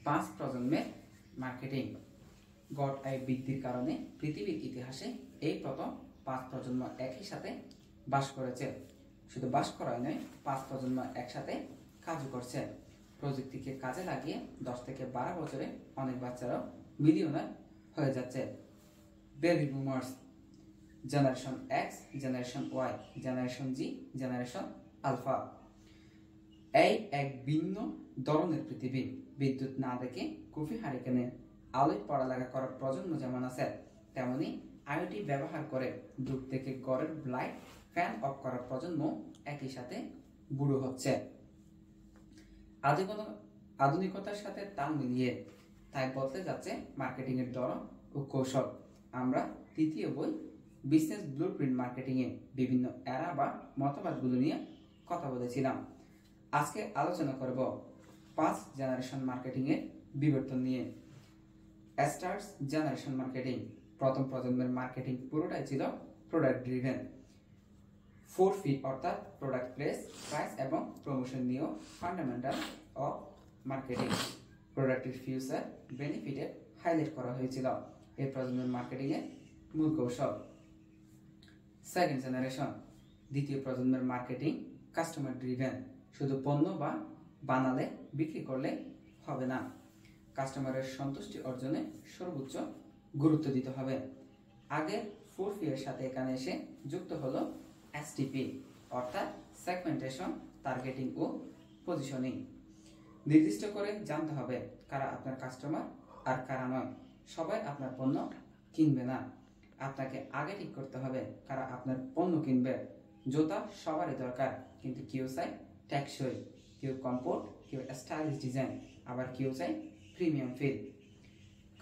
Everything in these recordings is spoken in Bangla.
5 প্রজন্মের মার্কেটিং। গড় আয় বৃদ্ধির কারণে পৃথিবীর ইতিহাসে এই প্রথম 5 প্রজন্ম একই সাথে বাস করেছে। শুধু বাস করাই নয়, 5 প্রজন্ম একসাথে কাজও করছে। প্রযুক্তিকে কাজে লাগিয়ে 10 থেকে 12 বছরে অনেক বাচ্চারাও মিলিয়নার হয়ে যাচ্ছে। Baby boomers, generation X, generation Y, generation Z, generation alpha. এই এক ভিন্ন ধরনের পৃথিবী। বিদ্যুৎ না দেখে কফি হারিকেনে আলোয় পড়ালেখা করার প্রজন্ম যেমন আছে, তেমনি আইওটি ব্যবহার করে দূর থেকে ঘরের লাইট ফ্যান অফ করার প্রজন্ম একই সাথে বুড়ো হচ্ছে। আধুনিকতার সাথে তাল মিলিয়ে তাই বদলে যাচ্ছে মার্কেটিং এর ধরন ও কৌশল। আমরা তৃতীয় বই বিজনেস ব্লুপ্রিন্ট মার্কেটিং এ বিভিন্ন এরা বা মতবাদগুলো নিয়ে কথা বলেছিলাম। আজকে আলোচনা করব 5 জেনারেশন মার্কেটিং এর বিবর্তন নিয়ে। Stars generation marketing. প্রথম প্রজন্মের মার্কেটিং পুরোটাই ছিল প্রোডাক্ট ড্রিভেন। 4P অর্থাৎ প্রোডাক্ট, প্লেস, প্রাইস এবং প্রমোশন নিয়েও ফান্ডামেন্টাল অফ মার্কেটিং। প্রোডাক্টের ফিউচার বেনিফিটে হাইলাইট করা হয়েছিল এই প্রজন্মের মার্কেটিং এর মূল কৌশল। সেকেন্ড জেনারেশন, দ্বিতীয় প্রজন্মের মার্কেটিং কাস্টমার ড্রিভেন। শুধু পণ্য বা বানালে বিক্রি করলে হবে না, কাস্টমারের সন্তুষ্টি অর্জনে সর্বোচ্চ গুরুত্ব দিতে হবে। আগে 4P এর সাথে এখানে এসে যুক্ত হলো STP অর্থাৎ সেগমেন্টেশন, টার্গেটিং ও পজিশনিং। নির্দিষ্ট করে জানতে হবে কারা আপনার কাস্টমার আর কারা নয়। সবাই আপনার পণ্য কিনবে না, আপনাকে আগে ঠিক করতে হবে কারা আপনার পণ্য কিনবে। জুতা সবারই দরকার, কিন্তু কেউ চাই টেকসই, কেউ কমফোর্ট, কেউ স্টাইলিশ ডিজাইন, আবার কেউ চাই প্রিমিয়াম ফিল।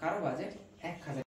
কারো বাজেট 1000